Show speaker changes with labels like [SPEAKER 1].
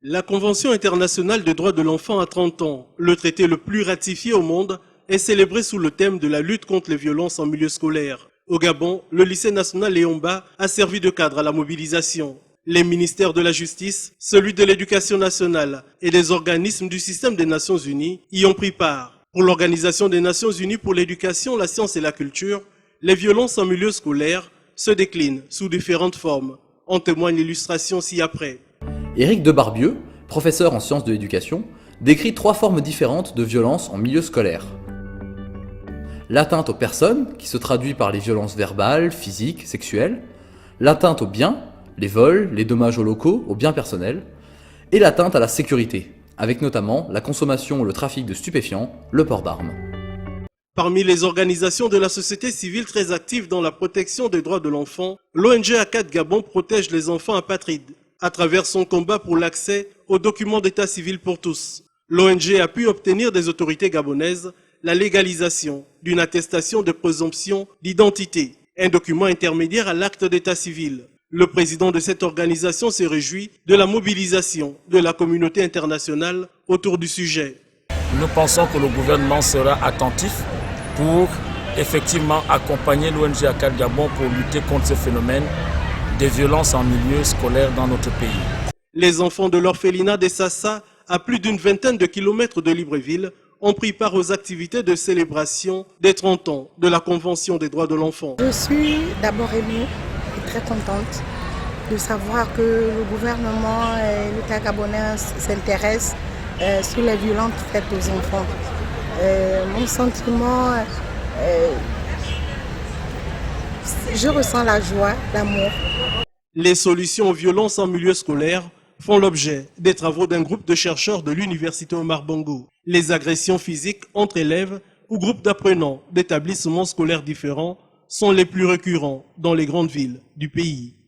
[SPEAKER 1] La Convention internationale des droits de l'enfant a 30 ans. Le traité le plus ratifié au monde est célébré sous le thème de la lutte contre les violences en milieu scolaire. Au Gabon, le lycée national Léon Mba a servi de cadre à la mobilisation. Les ministères de la Justice, celui de l'Éducation nationale et des organismes du système des Nations Unies y ont pris part. Pour l'Organisation des Nations Unies pour l'éducation, la science et la culture, les violences en milieu scolaire se déclinent sous différentes formes. En témoigne l'illustration ci-après.
[SPEAKER 2] Éric Debarbieux, professeur en sciences de l'éducation, décrit 3 formes différentes de violence en milieu scolaire. L'atteinte aux personnes, qui se traduit par les violences verbales, physiques, sexuelles. L'atteinte aux biens, les vols, les dommages aux locaux, aux biens personnels. Et l'atteinte à la sécurité, avec notamment la consommation ou le trafic de stupéfiants, le port d'armes.
[SPEAKER 1] Parmi les organisations de la société civile très actives dans la protection des droits de l'enfant, l'ONG ACAD Gabon protège les enfants apatrides à travers son combat pour l'accès aux documents d'état civil pour tous. L'ONG a pu obtenir des autorités gabonaises la légalisation d'une attestation de présomption d'identité, un document intermédiaire à l'acte d'état civil. Le président de cette organisation se réjouit de la mobilisation de la communauté internationale autour du sujet.
[SPEAKER 3] Nous pensons que le gouvernement sera attentif pour effectivement accompagner l'ONG ACAD Gabon pour lutter contre ce phénomène des violences en milieu scolaire dans notre pays.
[SPEAKER 1] Les enfants de l'orphelinat des Sassa, à plus d'une vingtaine de kilomètres de Libreville, ont pris part aux activités de célébration des 30 ans de la Convention des droits de l'enfant.
[SPEAKER 4] Je suis d'abord émue et très contente de savoir que le gouvernement et l'État gabonais s'intéressent sur les violences faites aux enfants. Mon sentiment, je ressens la joie, l'amour.
[SPEAKER 1] Les solutions aux violences en milieu scolaire font l'objet des travaux d'un groupe de chercheurs de l'Université Omar Bongo. Les agressions physiques entre élèves ou groupes d'apprenants d'établissements scolaires différents sont les plus récurrents dans les grandes villes du pays.